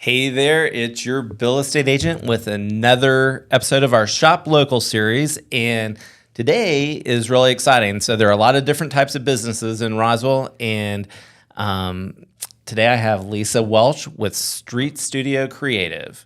Hey there, it's your real estate agent with another episode of our Shop Local series. And today is really exciting. So there are a lot of different types of businesses in Roswell. And today I have Lisa Weltsch with Street Studio Creative.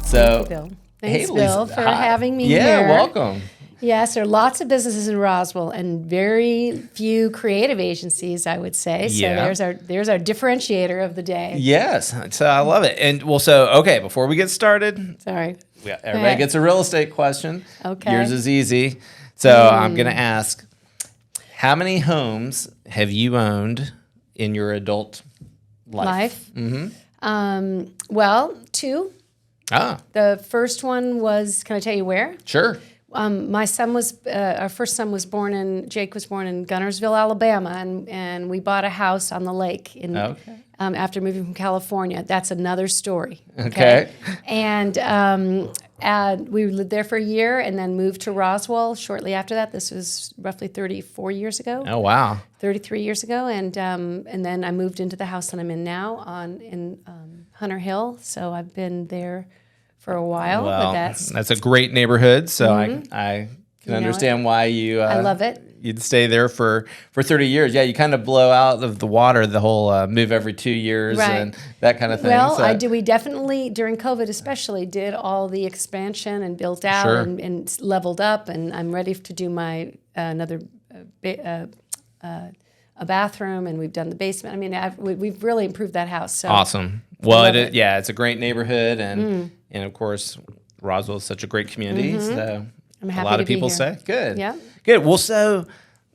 Thank you, Bill. Thanks, Bill, for having me here. Yeah, welcome. Yes, there are lots of businesses in Roswell and very few creative agencies, I would say. So there's our differentiator of the day. Yes, so I love it. And okay, before we get started, everybody gets a real estate question. Okay. Yours is easy. So I'm going to ask, how many homes have you owned in your adult life? Mm-hmm. Well, 2. The first one was, can I tell you where? Sure. My son was, our first son was Jake was born in Gunnersville, Alabama, and we bought a house on the lake after moving from California. That's another story. Okay. And we lived there for a year and then moved to Roswell shortly after that. This was roughly 34 years ago. Oh, wow. 33 years ago. And then I moved into the house that I'm in now in Hunter Hill. So I've been there for a while. Well, but that's a great neighborhood, so I can understand why you. I love it. You'd stay there for 30 years. Yeah, you kind of blow out of the water the whole move every 2 years and that kind of thing. Well, we definitely during COVID especially did all the expansion and built out and leveled up, and I'm ready to do my another. A bathroom, and we've done the basement. I mean, we've really improved that house. So awesome. Well, it's a great neighborhood, and of course, Roswell is such a great community. So I'm happy a lot to of people be say, here. good, yeah, good. Well, so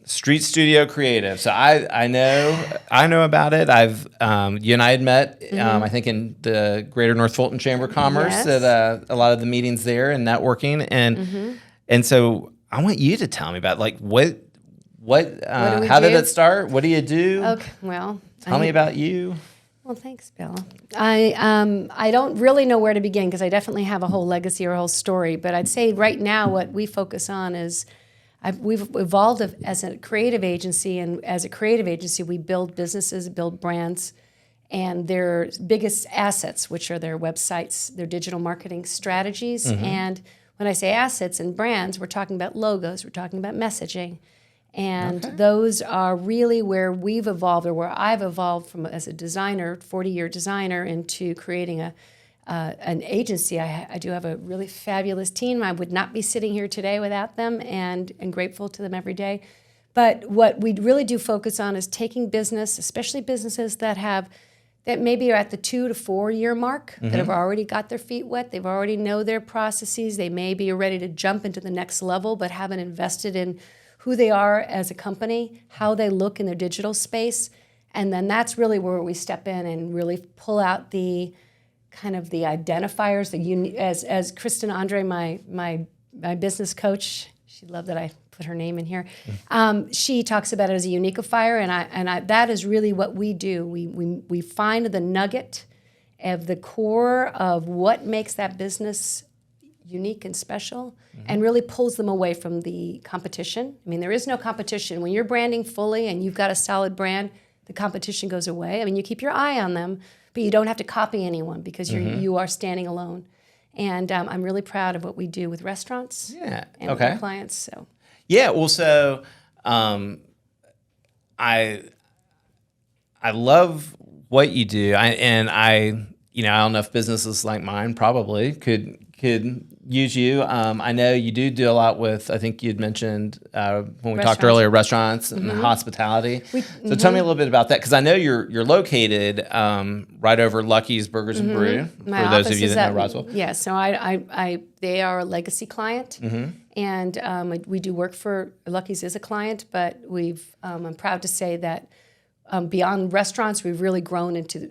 Street Studio Creative. So I know about it. You and I had met, I think, in the Greater North Fulton Chamber of Commerce at a lot of the meetings there and networking, and so I want you to tell me about how did it start? What do you do? Okay, well, tell me about you. Well, thanks, Bill. I don't really know where to begin because I definitely have a whole legacy or a whole story. But I'd say right now what we focus on is we've evolved as a creative agency, and as a creative agency, we build businesses, build brands, and their biggest assets, which are their websites, their digital marketing strategies. And when I say assets and brands, we're talking about logos, we're talking about messaging. And those are really where we've evolved, or where I've evolved from as a designer, 40-year designer, into creating an agency. I do have a really fabulous team. I would not be sitting here today without them, and grateful to them every day. But what we really do focus on is taking business, especially businesses that maybe are at the 2 to 4 year mark, that have already got their feet wet, they've already know their processes, they may be ready to jump into the next level, but haven't invested in who they are as a company, how they look in their digital space, and then that's really where we step in and really pull out the kind of the identifiers. As Kristen Andre, my business coach, she'd love that I put her name in here. She talks about it as a uniqueifier, and that is really what we do. We find the nugget of the core of what makes that business unique and special, and really pulls them away from the competition. I mean, there is no competition. When you're branding fully and you've got a solid brand, the competition goes away. I mean, you keep your eye on them, but you don't have to copy anyone because you are standing alone. And I'm really proud of what we do with restaurants and with our clients. So so I love what you do. I don't know if businesses like mine probably could use you. I know you do a lot with, I think you'd mentioned when we talked earlier, restaurants and hospitality. So tell me a little bit about that, because I know you're located right over Lucky's Burgers and Brew, for those of you that know Roswell. Yeah, so they are a legacy client, and we do work for, Lucky's is a client, but I'm proud to say that beyond restaurants, we've really grown into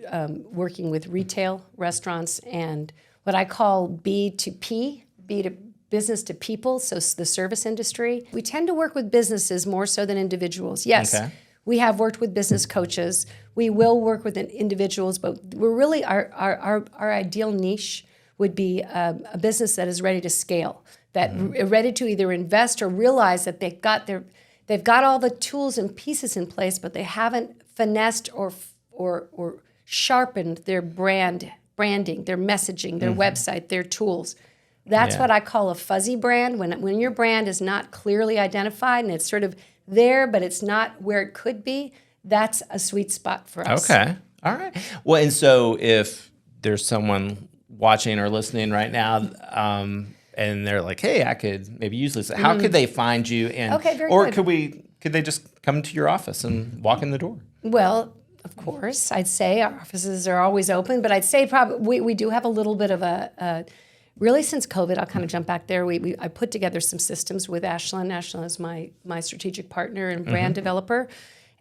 working with retail restaurants and what I call B2P, business to people, so the service industry. We tend to work with businesses more so than individuals. Yes, we have worked with business coaches. We will work with individuals, but we're really, our ideal niche would be a business that is ready to scale, that are ready to either invest or realize that they've got all the tools and pieces in place, but they haven't finessed or sharpened their branding, their messaging, their website, their tools. That's what I call a fuzzy brand. When your brand is not clearly identified and it's sort of there, but it's not where it could be, that's a sweet spot for us. Okay. All right. Well, and so if there's someone watching or listening right now, and they're like, "Hey, I could maybe use this." How could they find you? And or good. could they just come to your office and walk in the door? Well, of course, I'd say our offices are always open, but I'd say probably we do have a little bit of a really since COVID. I'll kind of jump back there. I put together some systems with Ashlyn. Ashlyn is my strategic partner and brand developer.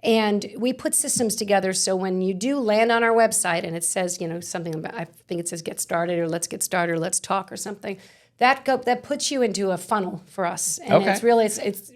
And we put systems together so when you do land on our website and it says, something about, I think it says get started or let's get started or let's talk or something, that puts you into a funnel for us. And it's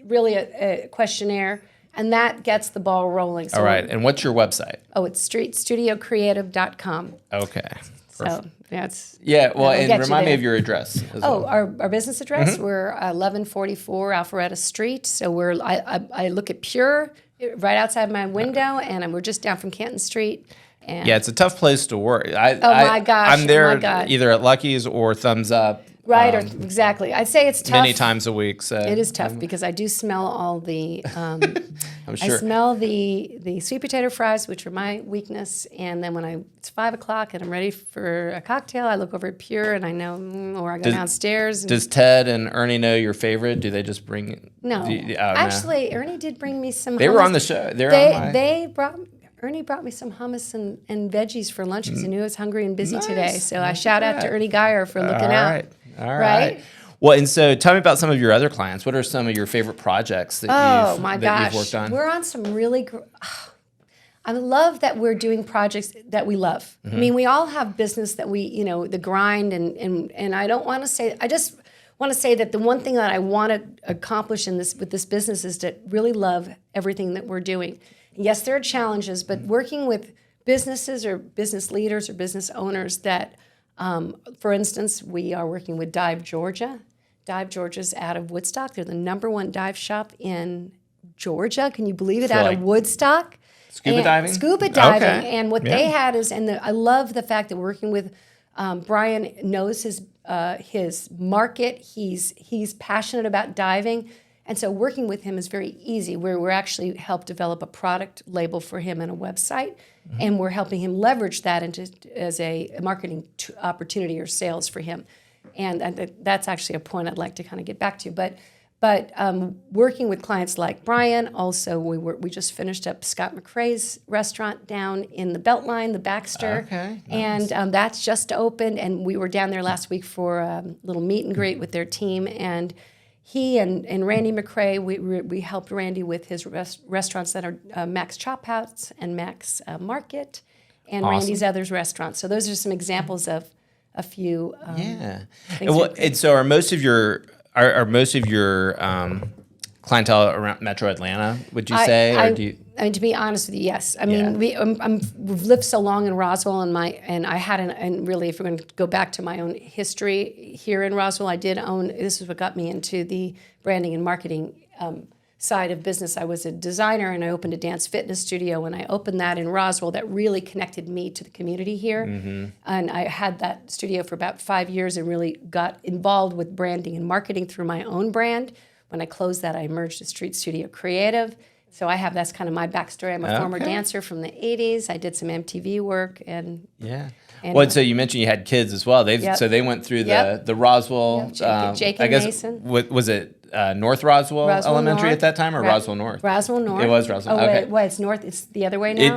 really a questionnaire, and that gets the ball rolling. So all right. And what's your website? It's streetstudiocreative.com. Okay. So that's well, and remind me of your address as well. Our business address, we're 1144 Alpharetta Street. So I look at Pure right outside my window, and we're just down from Canton Street. And it's a tough place to work. my gosh. I'm there Oh my God. either at Lucky's or Thumbs Up. Right, or exactly. I'd say it's tough. Many times a week. So it is tough because I do smell all the. I'm sure. I smell the sweet potato fries, which are my weakness, and then when it's 5 o'clock and I'm ready for a cocktail, I look over at Pure and I know, or I go downstairs. Does Ted and Ernie know your favorite? Do they just bring it? No, actually, Ernie did bring me some. They hummus. were on the show. Ernie brought me some hummus and veggies for lunch because he knew I was hungry and busy today. So I shout out to Ernie Geyer for looking out. All right. Well, and so tell me about some of your other clients. What are some of your favorite projects that you've worked on? We're on some really I love that we're doing projects that we love. I mean, we all have business that we, the grind and I don't want to say, I just want to say that the one thing that I want to accomplish with this business is to really love everything that we're doing. Yes, there are challenges, but working with businesses or business leaders or business owners that for instance, we are working with Dive Georgia. Dive Georgia's out of Woodstock. They're the #1 dive shop in Georgia. Can you believe it? Out of Woodstock. Scuba diving? Scuba diving. Okay. And what they had is, I love the fact that we're working with Brian knows his market. He's passionate about diving. And so working with him is very easy. We're actually helped develop a product label for him and a website, and we're helping him leverage that as a marketing opportunity or sales for him. And that's actually a point I'd like to kind of get back to. But working with clients like Brian, also we just finished up Scott McRae's restaurant down in the Beltline, the Baxter. Okay, nice. And that's just opened, and we were down there last week for a little meet and greet with their team, and he and Randy McRae, we helped Randy with his restaurants that are Max Chop House and Max Market, and Randy's others restaurants. So those are some examples of a few. And so are most of your clientele around Metro Atlanta? Would you say, or do you? And to be honest with you, yes. I mean, we've lived so long in Roswell, and I had and really, if we're going to go back to my own history here in Roswell, I did own. This is what got me into the branding and marketing side of business. I was a designer, and I opened a dance fitness studio. When I opened that in Roswell, that really connected me to the community here. And I had that studio for about 5 years, and really got involved with branding and marketing through my own brand. When I closed that, I merged with Street Studio Creative. So that's kind of my backstory. I'm a former dancer from the 80s. I did some MTV work and Well, so you mentioned you had kids as well. So they went through the Roswell. Jake I and guess Mason. Was it North Roswell Elementary North. at that time, or Roswell North? Roswell North. It was Roswell. Oh, okay. It's North. It's the other way now.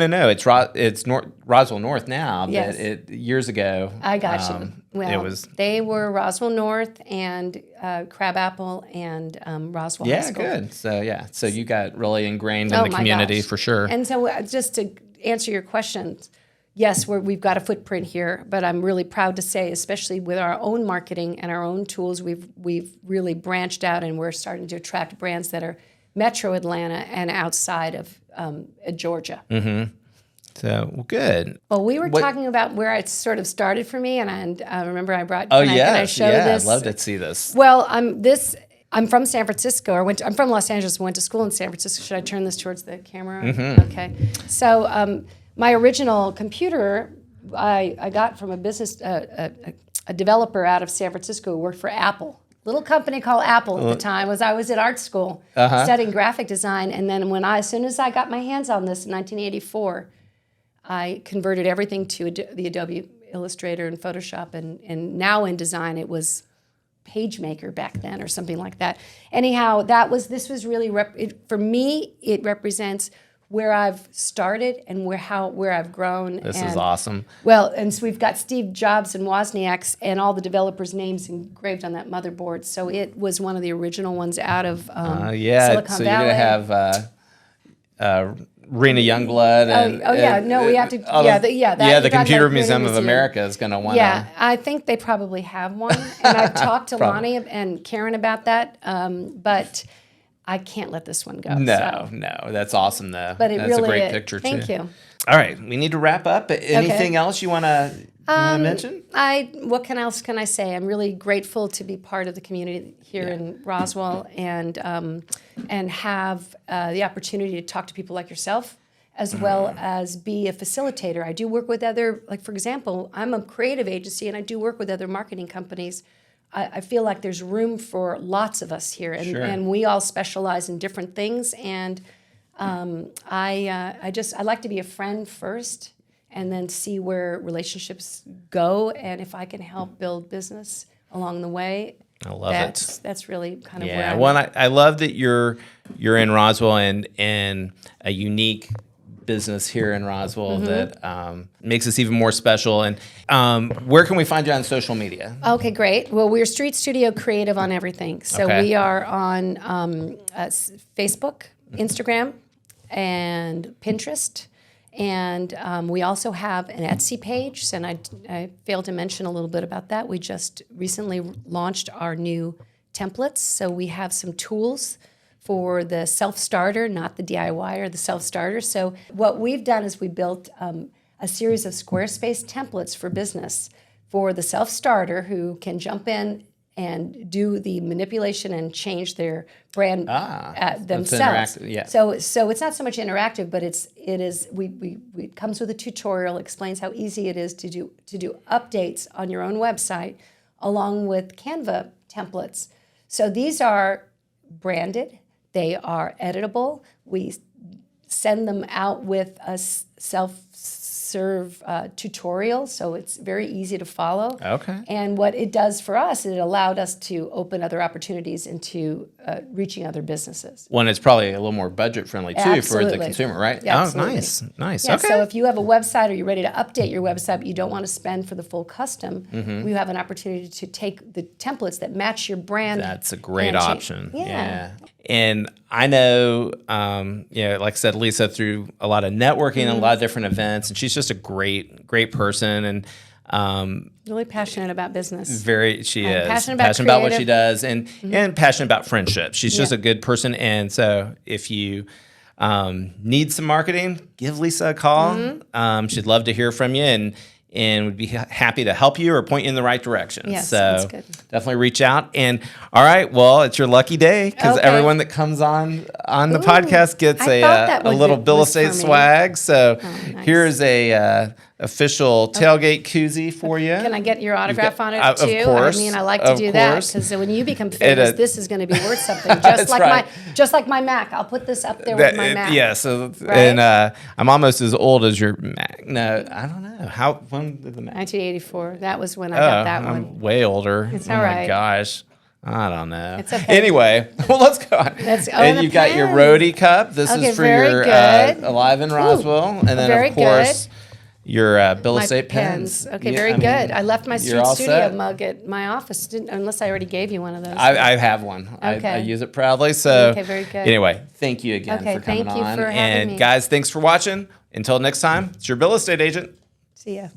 No. It's Roswell North now. Yes. But years ago. I got you. Well, they were Roswell North and Crabapple and Roswell High School. Yeah, good. So you got really ingrained in the community for sure. And so just to answer your questions, yes, we've got a footprint here, but I'm really proud to say, especially with our own marketing and our own tools, we've really branched out, and we're starting to attract brands that are Metro Atlanta and outside of Georgia. So, well, good. Well, we were talking about where it sort of started for me, and I remember I brought. Oh, can I show this? I'd love to see this. Well, I'm from San Francisco, I'm from Los Angeles, went to school in San Francisco. Should I turn this towards the camera? Mm-hmm. Okay. So my original computer, I got from a business, a developer out of San Francisco who worked for Apple. Little company called Apple at the time. I was at art school studying graphic design, and then as soon as I got my hands on this in 1984, I converted everything to the Adobe Illustrator and Photoshop, and now in design it was PageMaker back then or something like that. Anyhow, this was really for me. It represents where I've started and where I've grown. This is awesome. Well, and so we've got Steve Jobs and Wozniak's and all the developers' names engraved on that motherboard. So it was one of the original ones out of Silicon Valley. So you're gonna have Rena Youngblood. And, we have to. The Computer Museum of America is gonna want. Yeah, I think they probably have one, and I've talked to Lonnie and Karen about that, but I can't let this one go. No, that's awesome though. But that's really a great picture too. Thank you. All right, we need to wrap up. Anything else you want to mention? What else can I say? I'm really grateful to be part of the community here in Roswell and have the opportunity to talk to people like yourself, as well as be a facilitator. I do work with for example, I'm a creative agency and I do work with other marketing companies. I feel like there's room for lots of us here, and we all specialize in different things. And I like to be a friend first, and then see where relationships go, and if I can help build business along the way. I love it. That's really kind of where I'm. Well, I love that you're in Roswell and a unique business here in Roswell that makes us even more special. And where can we find you on social media? Okay, great. Well, we're Street Studio Creative on everything. So we are on Facebook, Instagram, and Pinterest. And we also have an Etsy page, and I failed to mention a little bit about that. We just recently launched our new templates, so we have some tools for the self-starter, not the DIY or the self-starter. So what we've done is we built a series of Squarespace templates for business for the self-starter who can jump in and do the manipulation and change their brand themselves. So it's not so much interactive, but it comes with a tutorial, explains how easy it is to do updates on your own website, along with Canva templates. So these are branded, they are editable. We send them out with a self-serve tutorial, so it's very easy to follow. Okay. And what it does for us, it allowed us to open other opportunities into reaching other businesses. One, it's probably a little more budget friendly too for the consumer, right? Yeah, oh, nice. Yeah, okay. So if you have a website or you're ready to update your website, but you don't want to spend for the full custom, we have an opportunity to take the templates that match your brand. That's a great option. Yeah. And I know, like I said, Lisa, through a lot of networking and a lot of different events, and she's just a great person, and really passionate about business. She is passionate about what she does, and passionate about friendship. She's just a good person, and so if you need some marketing, give Lisa a call. She'd love to hear from you, and would be happy to help you or point you in the right direction. Yes, so that's good. Definitely reach out. And all right, well, it's your lucky day because everyone that comes on the podcast gets a little Bill Estate swag. So nice. Here's a official tailgate koozie for you. Can I get your autograph on it too? Of course. I mean, I like to do that because when you become famous, this is going to be worth something. Just like my Mac. I'll put this up there with my Mac. Yeah. So right? And I'm almost as old as your Mac. No, I don't know. When did the Mac? 1984. That was when I got that one. I'm way older. It's all right. My gosh. I don't know. It's okay. Anyway, well, let's go on. And you've got your roadie cup. This is for your Alive in Roswell. And then, of course, your Bill Estate pens. Okay, very good. I left my Street Studio mug at my office, unless I already gave you one of those. I have one. Okay. I use it proudly. So, okay, very good. Anyway, thank you again for coming on. Thank you for having me. And guys, thanks for watching. Until next time, it's your Bill Estate agent. See ya.